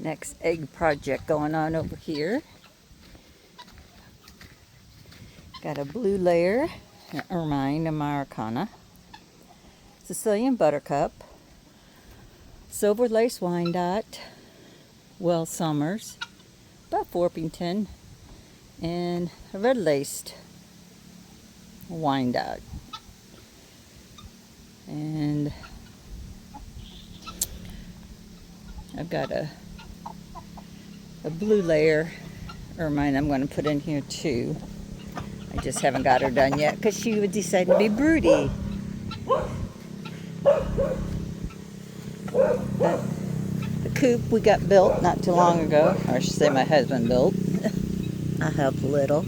Next egg project going on over here. Got a blue layer, an ermine, Americana, Sicilian buttercup, silver lace Wyandotte, Wells Summers, Buff Orpington, and a red laced Wyandotte. And I've got a blue layer ermine I'm going to put in here too. I just haven't got her done yet because she would decide to be broody. The coop we got built not too long ago, or I should say my husband built. I helped a little.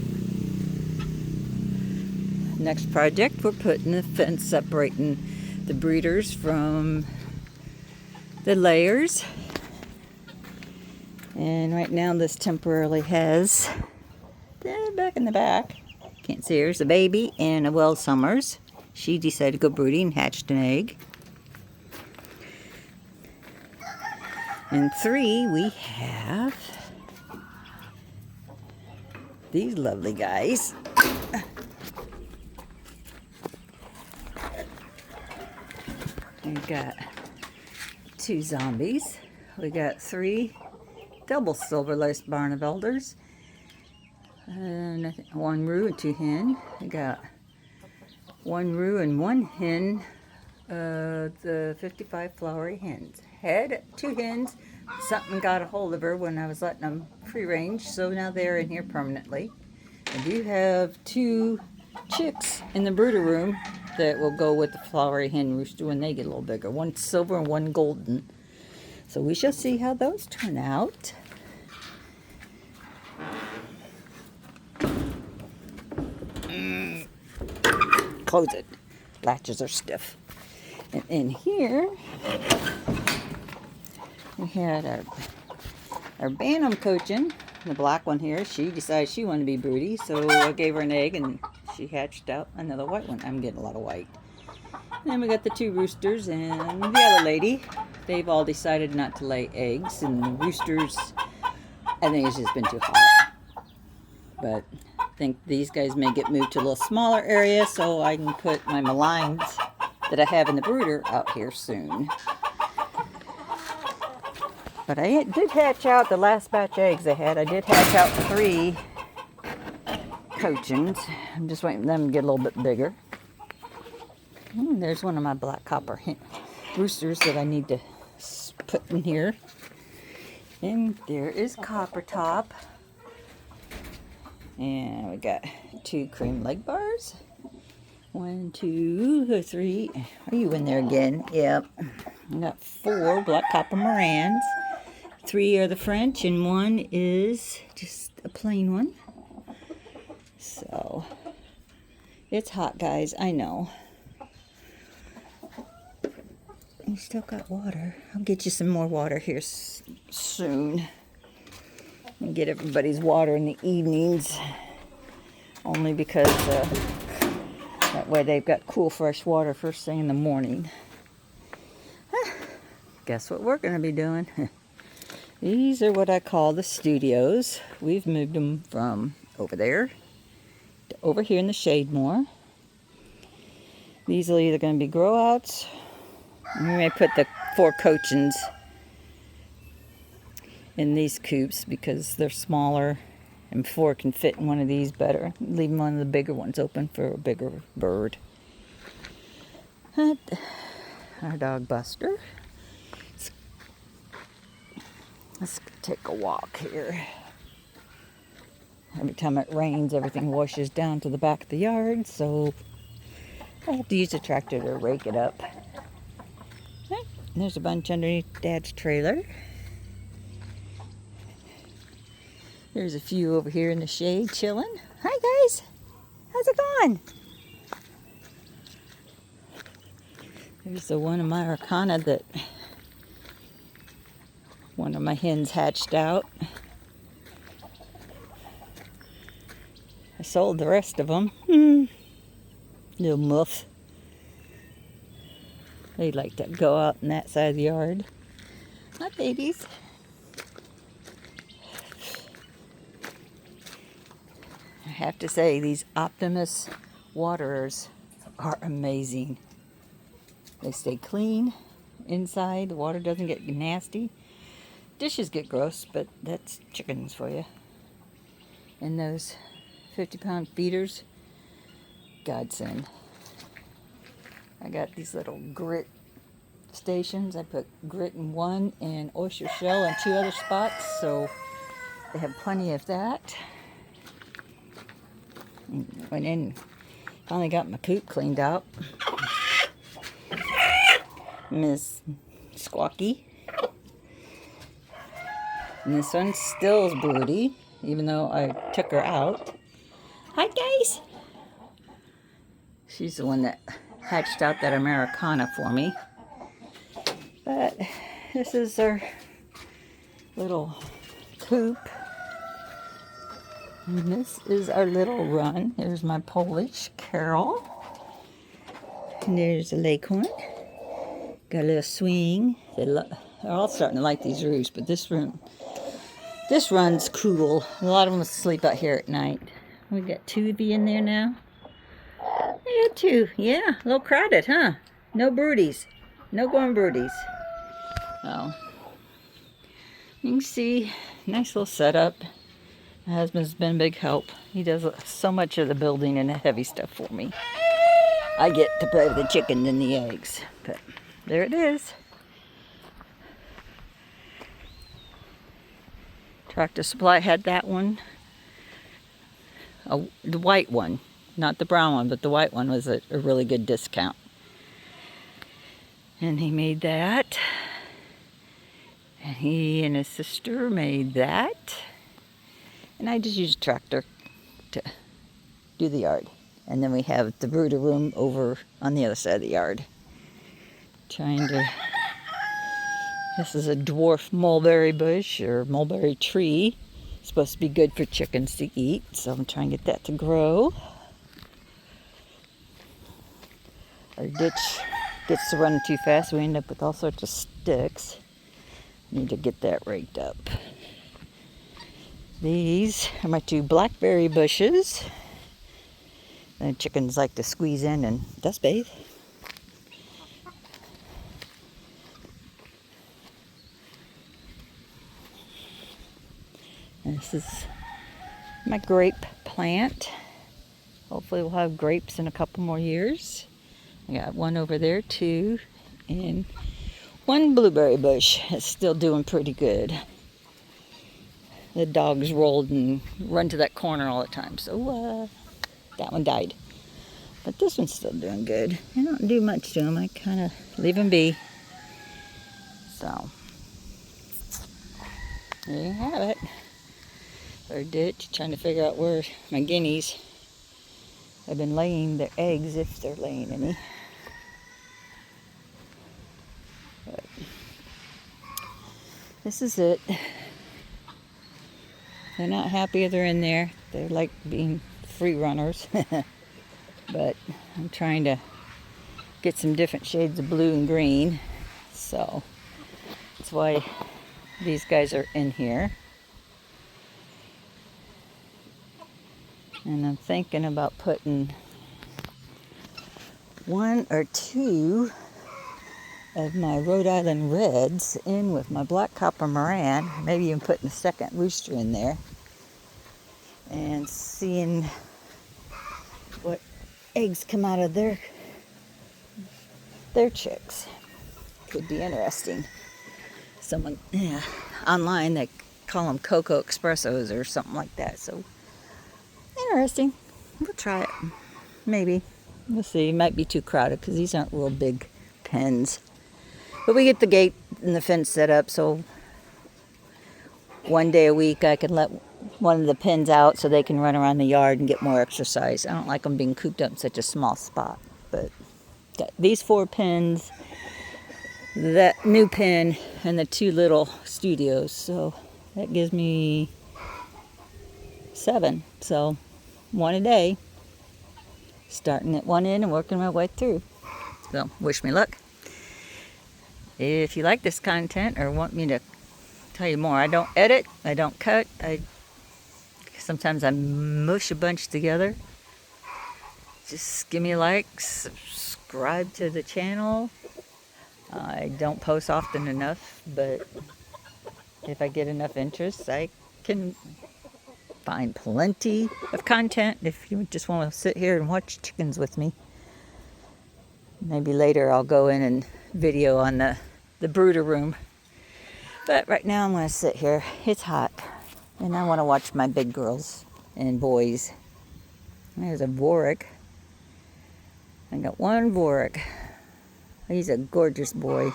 Next project, we're putting a fence separating the breeders from the layers. And right now this temporarily has, back in the back, can't see her, there's a baby and a Wells Summers. She decided to go brooding and hatched an egg. And 3, we have these lovely guys. We've got 2 zombies. We got 3 double silver lace Barnevelders. And 1 roux and 2 hen. We got 1 roux and 1 hen. The 55 flowery hens. Had 2 hens. Something got a hold of her when I was letting them free range, so now they're in here permanently. I do have 2 chicks in the brooder room that will go with the flowery hen rooster when they get a little bigger. 1 silver and 1 golden. So we shall see how those turn out. Close it. Latches are stiff. And in here, we had our Bantam Cochin, the black one here. She decided she wanted to be broody, so I gave her an egg and she hatched out another white one. I'm getting a lot of white. And then we got the 2 roosters and the other lady. They've all decided not to lay eggs, and the roosters, I think it's just been too hot. But I think these guys may get moved to a little smaller area so I can put my malines that I have in the brooder out here soon. But I did hatch out the last batch of eggs I had. I did hatch out 3 Cochins. I'm just waiting for them to get a little bit bigger. And there's one of my black copper roosters that I need to put in here. And there is Copper Top. And we got 2 cream leg bars. 1, 2, 3. Are you in there again? Yep. I got 4 black copper Morans. 3 are the French, and 1 is just a plain one. So it's hot, guys. I know. You still got water. I'll get you some more water here soon. And get everybody's water in the evenings. Only because that way they've got cool, fresh water first thing in the morning. Guess what we're going to be doing? These are what I call the studios. We've moved them from over there to over here in the shade more. These are either going to be grow outs. We may put the 4 Cochins in these coops because they're smaller and 4 can fit in one of these better. Leave one of the bigger ones open for a bigger bird. Our dog Buster. Let's take a walk here. Every time it rains, everything washes down to the back of the yard, so I have to use a tractor to rake it up. There's a bunch underneath Dad's trailer. There's a few over here in the shade chilling. Hi guys, how's it going? There's the one Americana that one of my hens hatched out. I sold the rest of them. Little muff. They like to go out in that side of the yard. Hi, babies. have to say, these Optimus waterers are amazing. They stay clean inside. The water doesn't get nasty. Dishes get gross, but that's chickens for you. And those 50-pound feeders, godsend. I got these little grit stations. I put grit in one and oyster shell in 2 other spots, so they have plenty of that. Went in, finally got my coop cleaned out. Miss Squawky. And this one still is broody, even though I took her out. Hi, guys. She's the one that hatched out that Americana for me. But this is our little coop. And this is our little run. There's my Polish, Carol. And there's a leghorn. Got a little swing. They're all starting to like these roofs, but this run's cool. A lot of them sleep out here at night. We got 2 of you in there now. Yeah, 2. Yeah, a little crowded, huh? No broodies. No going broodies. Oh. You can see, nice little setup. My husband's been a big help. He does so much of the building and the heavy stuff for me. I get to play with the chicken and the eggs. But there it is. Tractor Supply had that one. Oh, the white one. Not the brown one, but the white one was a really good discount. And he made that. And he and his sister made that. And I just used a tractor to do the yard. And then we have the brooder room over on the other side of the yard. This is a dwarf mulberry bush or mulberry tree. It's supposed to be good for chickens to eat, so I'm trying to get that to grow. Our ditch gets to run too fast. We end up with all sorts of sticks. Need to get that raked up. These are my 2 blackberry bushes. The chickens like to squeeze in and dust bathe. This is my grape plant. Hopefully we'll have grapes in a couple more years. I got one over there too. And 1 blueberry bush is still doing pretty good. The dogs rolled and run to that corner all the time. So that one died. But this one's still doing good. I don't do much to them. I kind of leave them be. So there you have it. Our ditch, trying to figure out where my guineas have been laying their eggs, if they're laying any. But this is it. They're not happy they're in there. They like being free runners. But I'm trying to get some different shades of blue and green. So that's why these guys are in here. And I'm thinking about putting 1 or 2 of my Rhode Island Reds in with my Black Copper Moran. Maybe even putting a second rooster in there. And seeing what eggs come out of their chicks. Could be interesting. Someone online, they call them Cocoa Espressos or something like that. So interesting. We'll try it. Maybe. We'll see. It might be too crowded because these aren't real big pens. But we get the gate and the fence set up, so 1 day a week I can let one of the pens out so they can run around the yard and get more exercise. I don't like them being cooped up in such a small spot. But got these 4 pens, that new pen, and the 2 little studios. So that gives me 7. So 1 a day. Starting at one end and working my way through. So wish me luck. If you like this content or want me to tell you more, I don't edit, I don't cut. Sometimes I mush a bunch together. Just give me a like, subscribe to the channel. I don't post often enough, but if I get enough interest, I can find plenty of content if you just want to sit here and watch chickens with me. Maybe later I'll go in and video on the brooder room. But right now I'm going to sit here. It's hot. And I want to watch my big girls and boys. There's a Vorik. I got one Vorik. He's a gorgeous boy.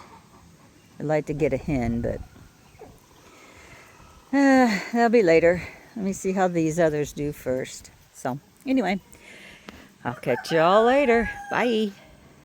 I'd like to get a hen, but that'll be later. Let me see how these others do first. So, anyway, I'll catch y'all later. Bye.